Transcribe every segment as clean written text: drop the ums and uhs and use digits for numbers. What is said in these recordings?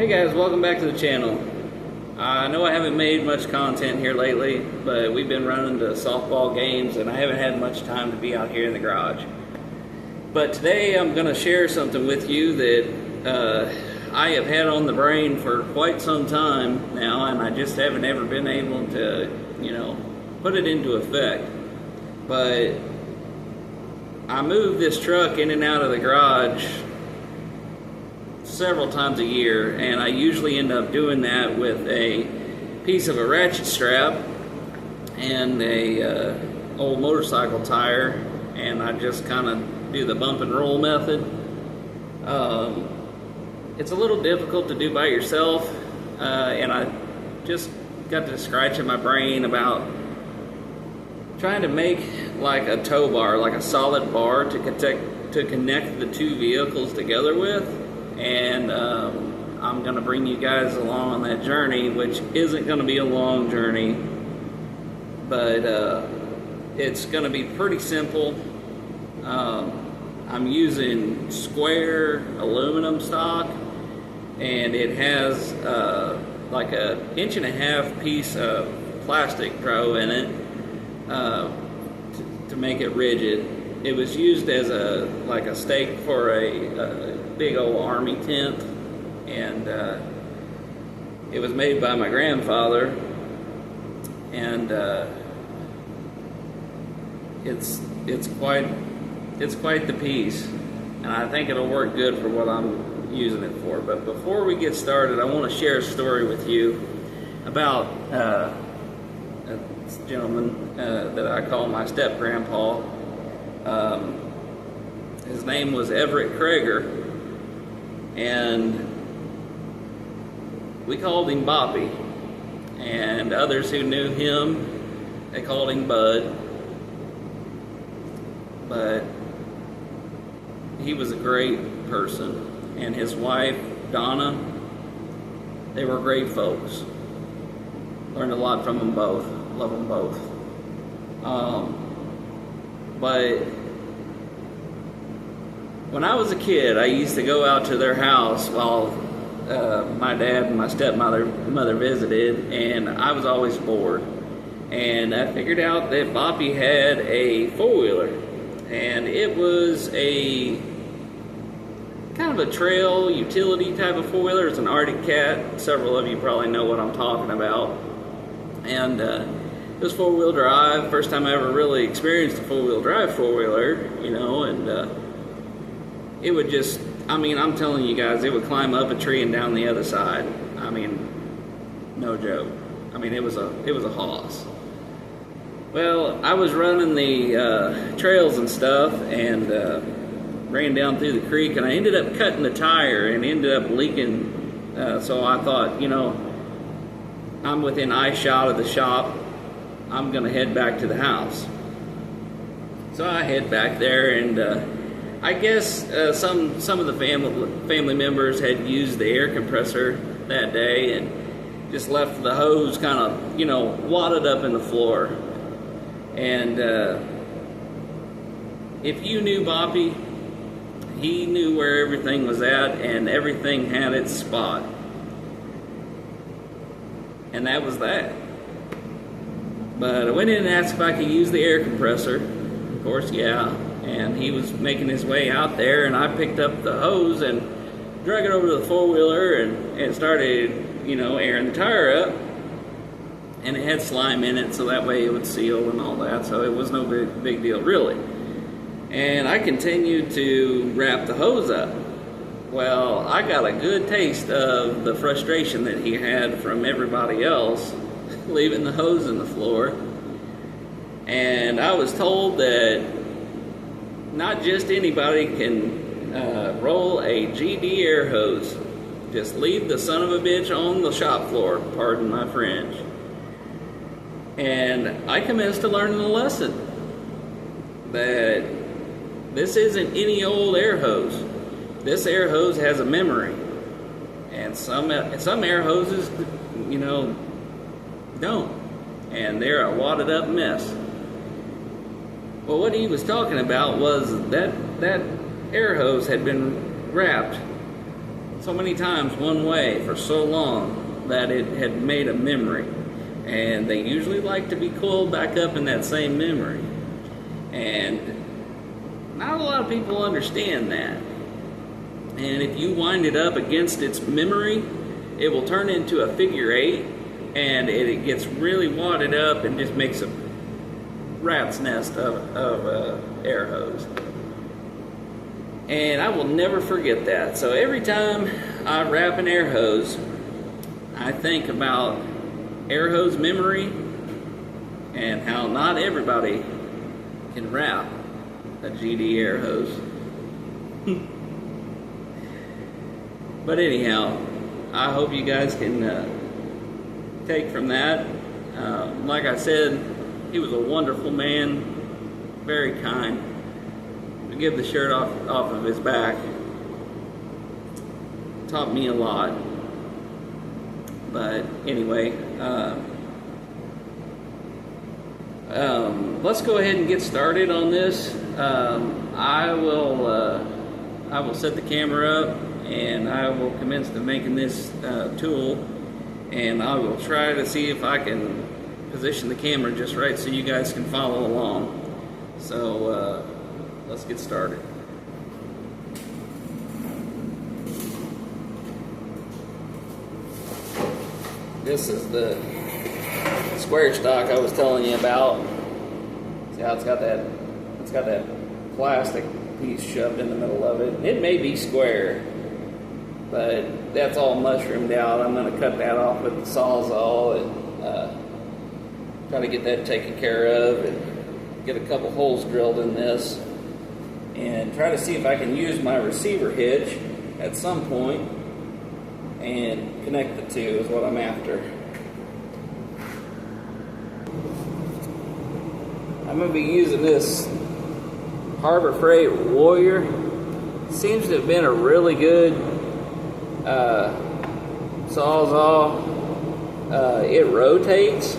Hey guys, welcome back to the channel. I know I haven't made much content here lately, but we've been running to softball games and I haven't had much time to be out here in the garage. But today I'm going to share something with you that I have had on the brain for quite some time now, and I just haven't ever been able to, put it into effect. But I move this truck in and out of the garage several times a year, and I usually end up doing that with a piece of a ratchet strap and a old motorcycle tire, and I just kind of do the bump and roll method. It's a little difficult to do by yourself, and I just got to scratching my brain about trying to make like a tow bar, like a solid bar to connect the two vehicles together with. And I'm going to bring you guys along on that journey, which isn't going to be a long journey, but it's going to be pretty simple. I'm using square aluminum stock, and it has like an 1.5 inch piece of plastic throw in it to make it rigid. It was used as a stake for a big old army tent, and it was made by my grandfather, and it's quite the piece, and I think it'll work good for what I'm using it for. But before we get started, I want to share a story with you about this gentleman that I call my step grandpa. His name was Everett Krager, and we called him Boppy, and others who knew him, they called him Bud. But he was a great person, and his wife Donna, they were great folks. Learned a lot from them both. Love them both. But when I was a kid, I used to go out to their house while my dad and my stepmother visited, and I was always bored. And I figured out that Boppy had a four-wheeler, and it was a kind of a trail utility type of four-wheeler. It's an Arctic Cat. Several of you probably know what I'm talking about. And it was four-wheel drive. First time I ever really experienced a four-wheel drive four-wheeler, and it would just, I'm telling you guys, it would climb up a tree and down the other side. No joke. It was a hoss. Well, I was running the trails and stuff, and ran down through the creek, and I ended up cutting the tire and ended up leaking. So I thought, I'm within eye shot of the shop. I'm going to head back to the house. So I head back there, and I guess some of the family members had used the air compressor that day and just left the hose kind of, wadded up in the floor. And if you knew Boppy, he knew where everything was at, and everything had its spot. And that was that. But I went in and asked if I could use the air compressor. Of course, yeah. And he was making his way out there, and I picked up the hose and drug it over to the four-wheeler and started, airing the tire up. And it had slime in it, so that way it would seal and all that. So it was no big deal, really. And I continued to wrap the hose up. Well, I got a good taste of the frustration that he had from everybody else leaving the hose in the floor. And I was told that not just anybody can roll a GD air hose. Just leave the son of a bitch on the shop floor, pardon my French. And I commenced to learn the lesson that this isn't any old air hose. This air hose has a memory, and some air hoses, don't, and they're a wadded up mess. Well, what he was talking about was that air hose had been wrapped so many times one way for so long that it had made a memory. And they usually like to be coiled back up in that same memory. And not a lot of people understand that. And if you wind it up against its memory, it will turn into a figure eight, and it gets really wadded up and just makes a rat's nest of air hose. And I will never forget that. So every time I wrap an air hose, I think about air hose memory and how not everybody can wrap a GD air hose. But anyhow, I hope you guys can take from that. Like I said, he was a wonderful man, very kind. To give the shirt off of his back taught me a lot. But anyway, let's go ahead and get started on this. I will set the camera up, and I will commence to making this tool, and I will try to see if I can position the camera just right so you guys can follow along. So let's get started. This is the square stock I was telling you about. See how it's got that plastic piece shoved in the middle of it. It may be square, but that's all mushroomed out. I'm going to cut that off with the sawzall and try to get that taken care of and get a couple holes drilled in this and try to see if I can use my receiver hitch at some point and connect the two is what I'm after. I'm going to be using this Harbor Freight Warrior. Seems to have been a really good sawzall. It rotates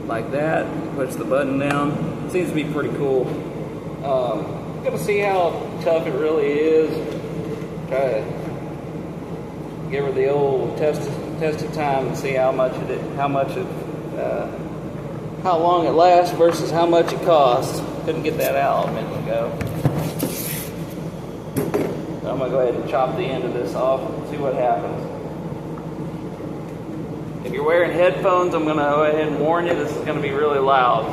like that. Push the button down. Seems to be pretty cool. I'm gonna see how tough it really is. Try to give her the old test of time and see how long it lasts versus how much it costs. Couldn't get that out a minute ago. So I'm gonna go ahead and chop the end of this off and see what happens. If you're wearing headphones, I'm gonna go ahead and warn you, this is gonna be really loud.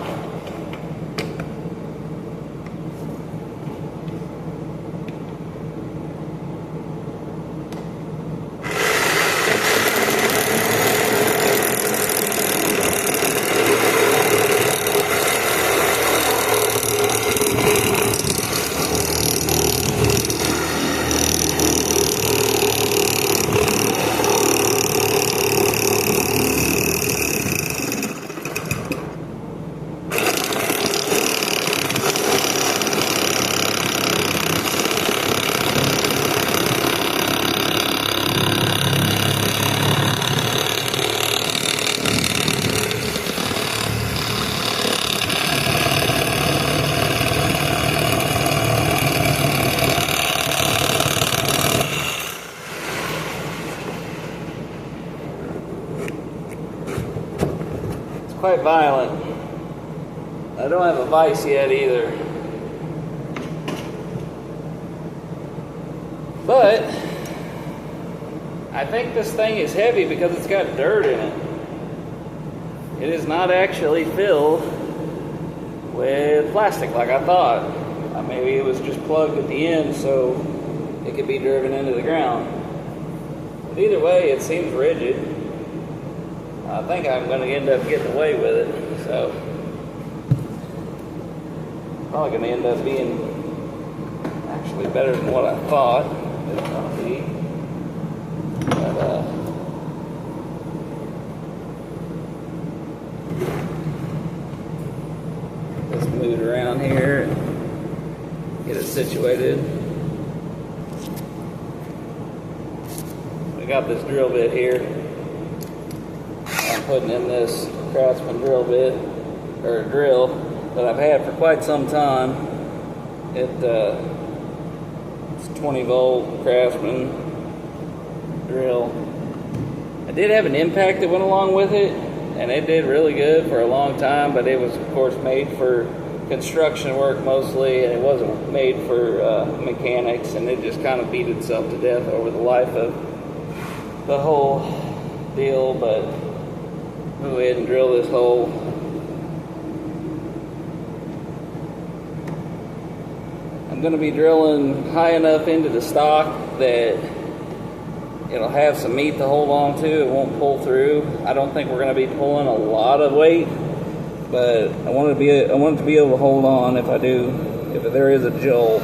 Quite violent. I don't have a vise yet either. But I think this thing is heavy because it's got dirt in it. It is not actually filled with plastic like I thought. Maybe it was just plugged at the end so it could be driven into the ground. But either way, it seems rigid. I think I'm going to end up getting away with it, so probably going to end up being actually better than what I thought it was going to be. But let's move it around here and get it situated. We got this drill bit here. I'm putting in this Craftsman drill bit, or drill, that I've had for quite some time. It It's a 20-volt Craftsman drill. I did have an impact that went along with it, and it did really good for a long time, but it was, of course, made for construction work mostly, and it wasn't made for mechanics, and it just kind of beat itself to death over the life of the whole deal. But we'll go ahead and drill this hole. I'm going to be drilling high enough into the stock that it'll have some meat to hold on to. It won't pull through. I don't think we're going to be pulling a lot of weight, but I want it to be able to hold on if there is a jolt.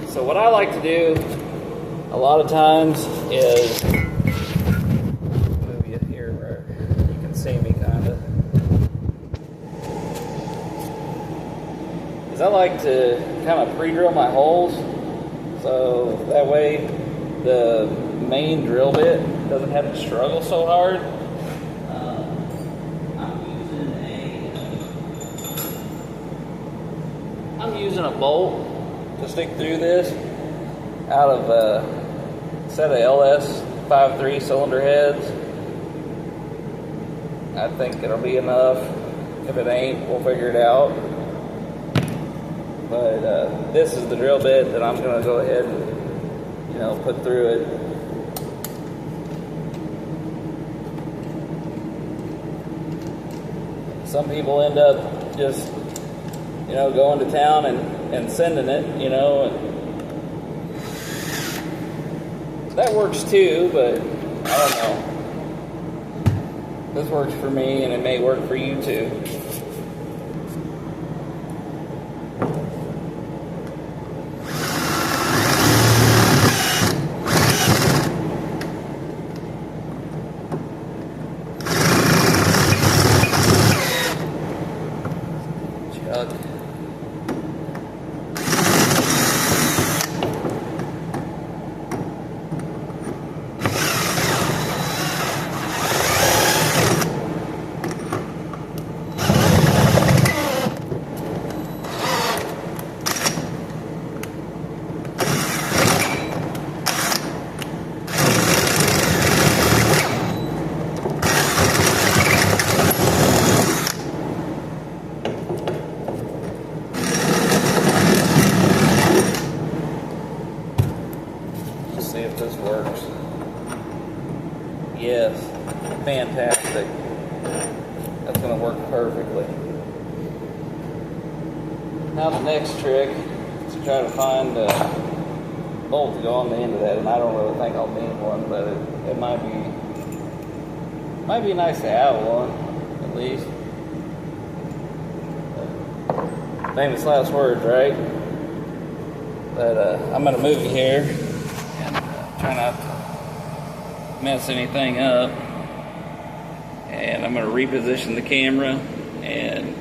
So what I like to do a lot of times is move you here where you can see me kind of. Is I like to kind of pre-drill my holes, so that way the main drill bit doesn't have to struggle so hard. I'm using a bolt to stick through this out of a set of LS 5.3 cylinder heads. I think it'll be enough. If it ain't, we'll figure it out. But this is the drill bit that I'm going to go ahead and, put through it. Some people end up just, going to town and sending it, and that works too, but I don't know. This works for me, and it may work for you too. See if this works. Yes, fantastic. That's going to work perfectly. Now the next trick is to try to find a bolt to go on the end of that, and I don't really think I'll need one, but it might be nice to have one at least. Famous last words, right? But I'm going to move you here. Try not to mess anything up, and I'm going to reposition the camera and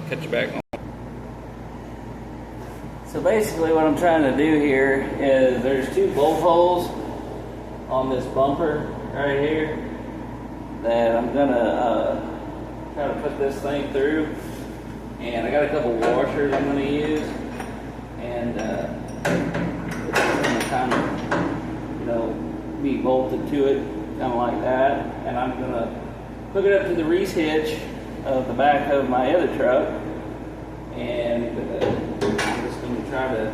cut you back on. So basically what I'm trying to do here is there's two bolt holes on this bumper right here that I'm going to try to put this thing through, and I got a couple washers I'm going to use, and I'm going to kind of be bolted to it, kind of like that, and I'm going to hook it up to the Reese hitch of the back of my other truck, and I'm just going to try to,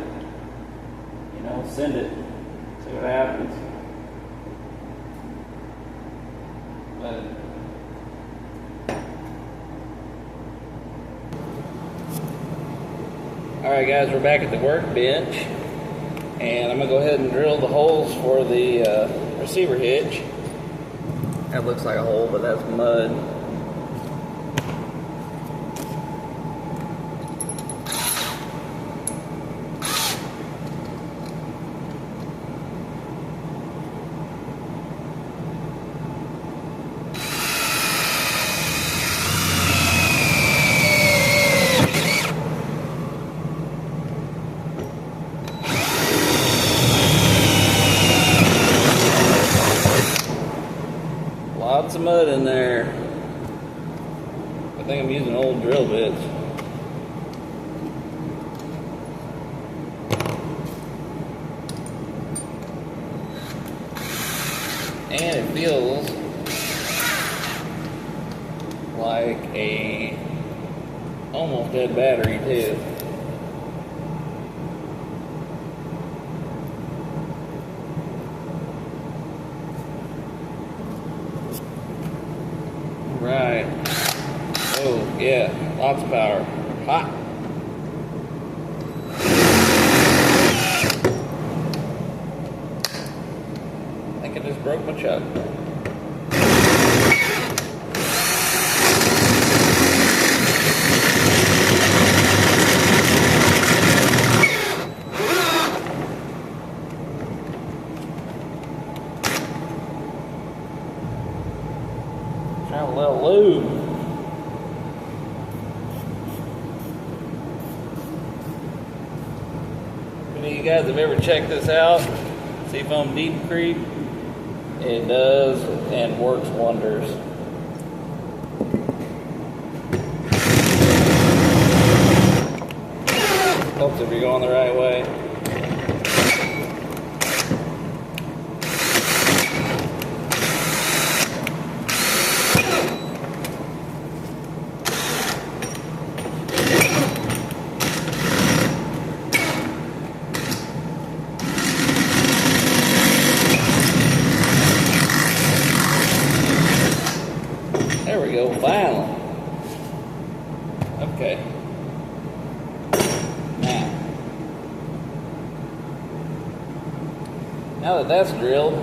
send it, see what happens. But alright guys, we're back at the workbench, and I'm going to go ahead and drill the holes for the receiver hitch. That looks like a hole, but that's mud. Lots of mud in there. I think I'm using old drill bits. And it feels like a almost dead battery too. Right. Oh yeah, lots of power. Hot. I think I just broke my chuck. Trying a little lube. If any of you guys have ever checked this out, Seafoam Deep Creek, it does and works wonders. Helps if you're going the right way. There we go, finally. Okay. Now that that's drilled,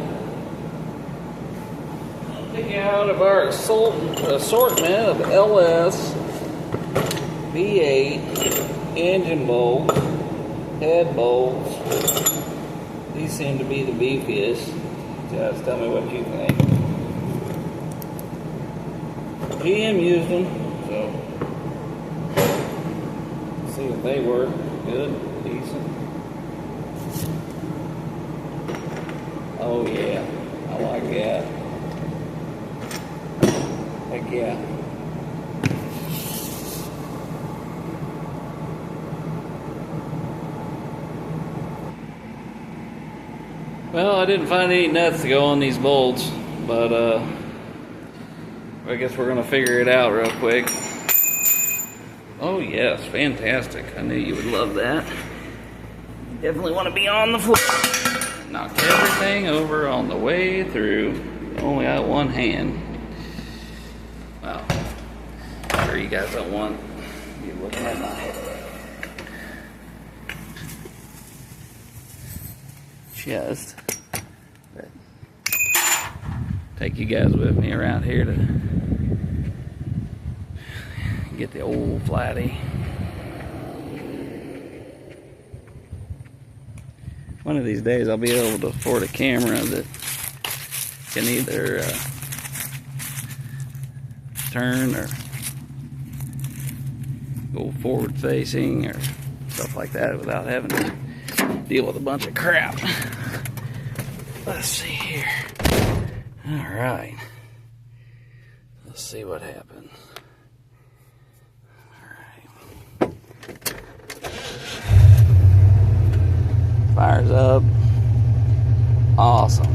I'll take out of our assortment of LS V8 engine bolts, head bolts. These seem to be the beefiest. Just tell me what you think. GM used them, so see if they work good, decent. Oh yeah, I like that. Heck yeah. Well, I didn't find any nuts to go on these bolts, but I guess we're gonna figure it out real quick. Oh yes, fantastic. I knew you would love that. You definitely want to be on the floor. Knocked everything over on the way through. Only got one hand. Wow. I'm sure you guys don't want you looking at my head. Just take you guys with me around here to get the old flatty. One of these days I'll be able to afford a camera that can either turn or go forward facing or stuff like that without having to deal with a bunch of crap. Let's see here. Alright. Let's see what happens. Alright. Fires up. Awesome.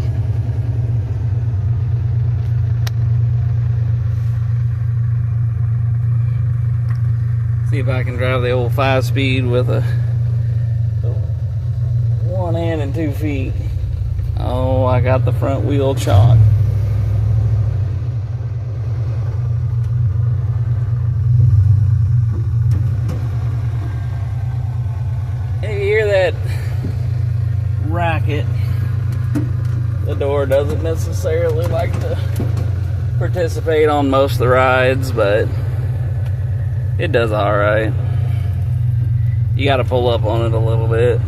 See if I can drive the old 5-speed with a 1 hand and 2 feet. Oh, I got the front wheel chock. If you hear that racket, the door doesn't necessarily like to participate on most of the rides, but it does alright. You gotta pull up on it a little bit.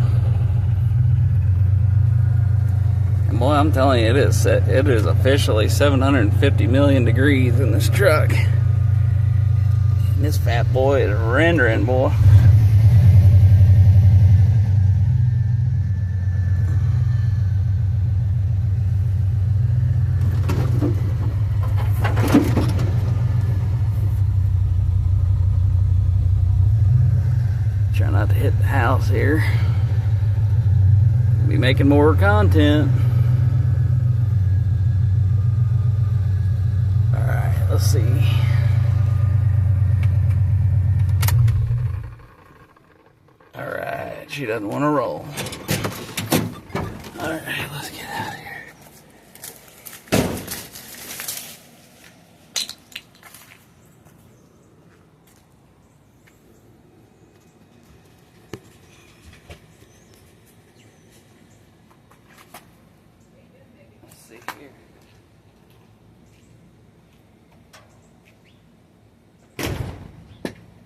And boy, I'm telling you, it is officially 750 million degrees in this truck. And this fat boy is rendering, boy. house here. Be making more content. Alright, let's see. Alright, she doesn't want to roll. Alright, let's get out of here. Let's see here.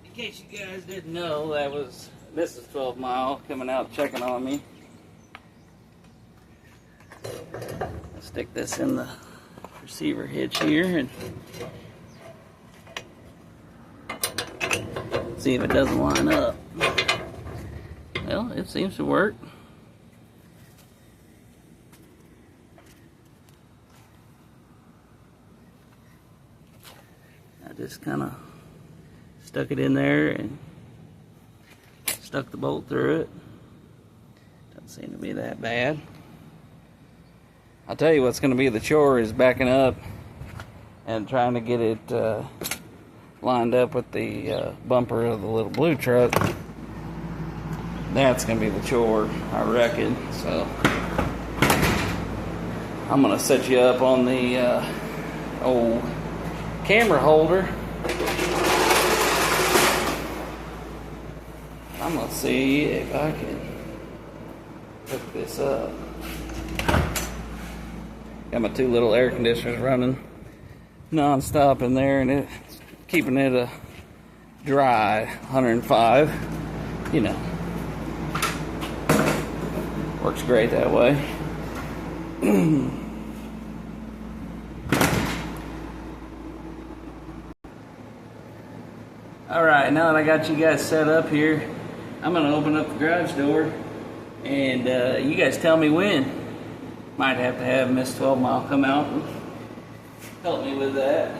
In case you guys didn't know, that was Mrs. 12 Mile coming out checking on me. I'll stick this in the receiver hitch here and see if it doesn't line up. Well, it seems to work. I just kind of stuck it in there and stuck the bolt through it. Doesn't seem to be that bad. I'll tell you what's going to be the chore is backing up and trying to get it lined up with the bumper of the little blue truck. That's going to be the chore, I reckon. So I'm going to set you up on the old camera holder. I'm going to see if I can hook this up. Got my two little air conditioners running non-stop in there, and it's keeping it dry, 105. You know, works great that way. Alright, now that I got you guys set up here, I'm going to open up the garage door, and you guys tell me when. Might have to have Miss 12 Mile come out and help me with that.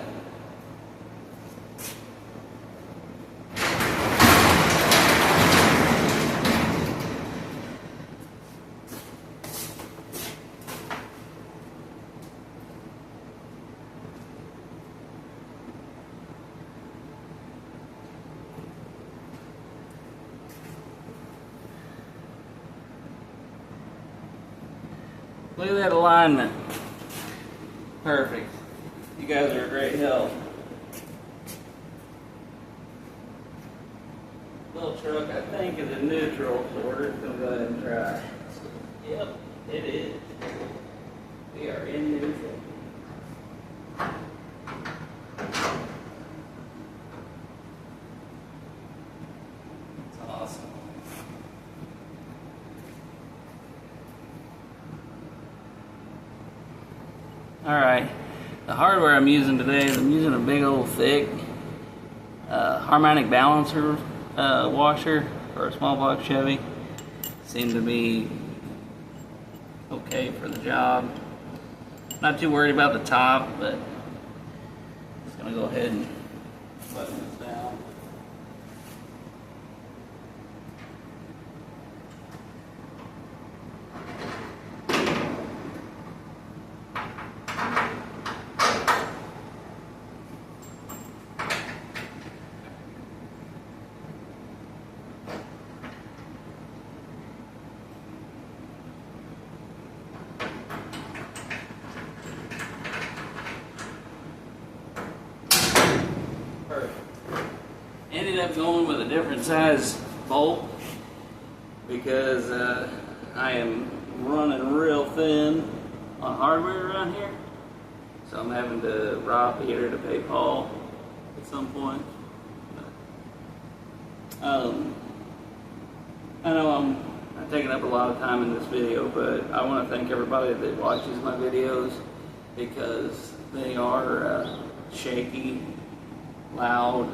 Look at that alignment. Perfect. You guys are a great help. Little truck, I think, is a neutral, so we're just going to go ahead and try. Yep, it is. We are in neutral. That's awesome. Alright, the hardware I'm using today is I'm using a big old thick harmonic balancer washer for a small block Chevy. Seemed to be okay for the job. Not too worried about the top, but just gonna go ahead and button this down. Ended up going with a different size bolt because I am running real thin on hardware around here, so I'm having to rob Peter to pay Paul at some point. I know I'm taking up a lot of time in this video, but I want to thank everybody that watches my videos because they are shaky, loud,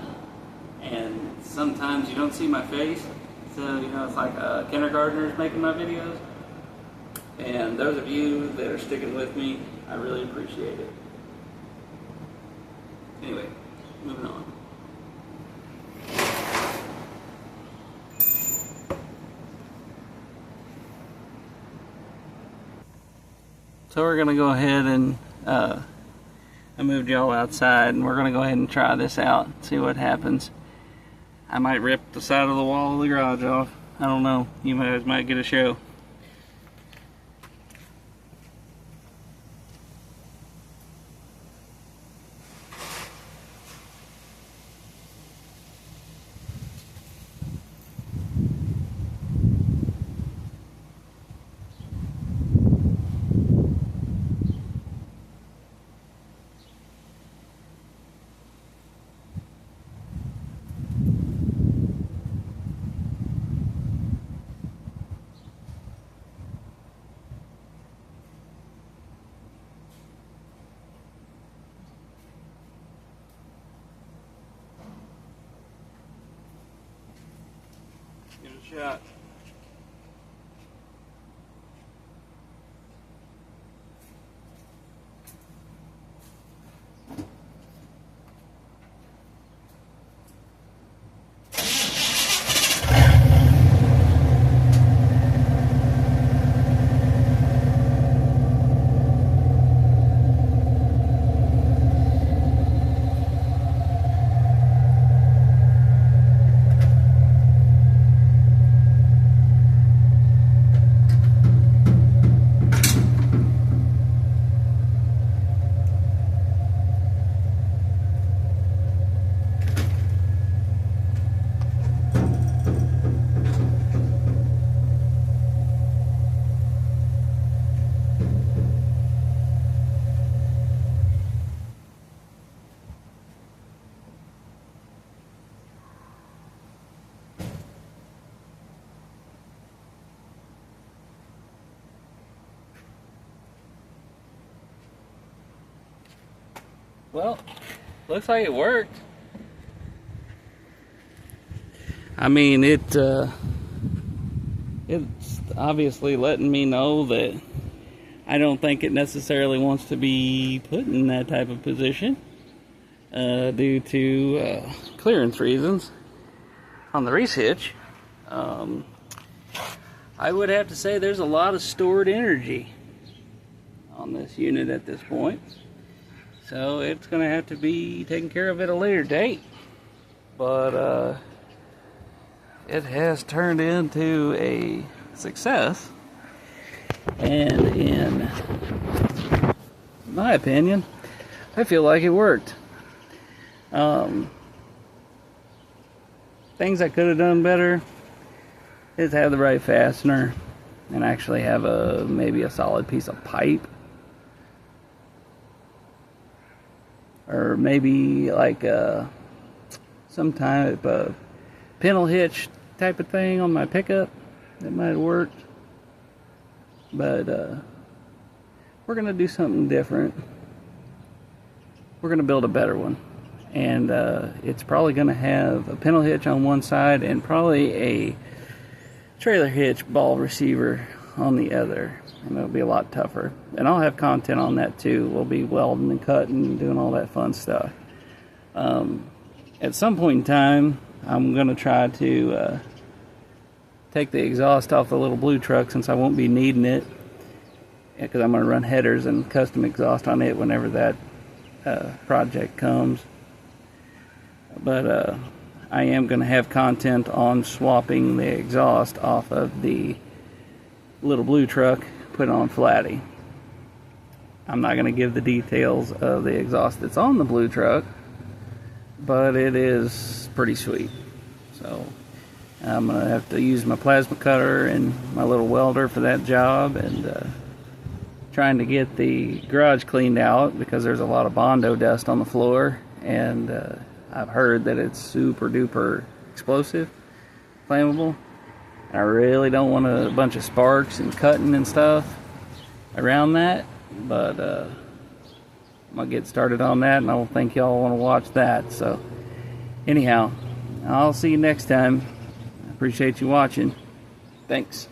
and sometimes you don't see my face, so you know it's like kindergartners making my videos. And those of you that are sticking with me, I really appreciate it. Anyway, moving on. So we're gonna go ahead and I moved y'all outside, and we're gonna go ahead and try this out, see what happens. I might rip the side of the wall of the garage off. I don't know. You guys might get a show. Give it a shot. Well, looks like it worked. I mean, it's obviously letting me know that I don't think it necessarily wants to be put in that type of position due to clearance reasons on the race hitch. I would have to say there's a lot of stored energy on this unit at this point. So it's going to have to be taken care of at a later date. But it has turned into a success. And in my opinion, I feel like it worked. Things I could have done better is have the right fastener and actually have maybe a solid piece of pipe. Or maybe like some type of pintle hitch type of thing on my pickup. That might have worked. But we're going to do something different. We're going to build a better one. And it's probably going to have a pintle hitch on one side and probably a trailer hitch ball receiver on the other. And it'll be a lot tougher. And I'll have content on that too. We'll be welding and cutting and doing all that fun stuff. At some point in time, I'm going to try to take the exhaust off the little blue truck, since I won't be needing it, because I'm going to run headers and custom exhaust on it whenever that project comes. But I am going to have content on swapping the exhaust off of the little blue truck, put it on flatty. I'm not going to give the details of the exhaust that's on the blue truck, but it is pretty sweet. So I'm going to have to use my plasma cutter and my little welder for that job, and trying to get the garage cleaned out because there's a lot of Bondo dust on the floor, and I've heard that it's super duper explosive, flammable. I really don't want a bunch of sparks and cutting and stuff around that, but I'm going to get started on that, and I don't think y'all want to watch that. So anyhow, I'll see you next time. I appreciate you watching. Thanks.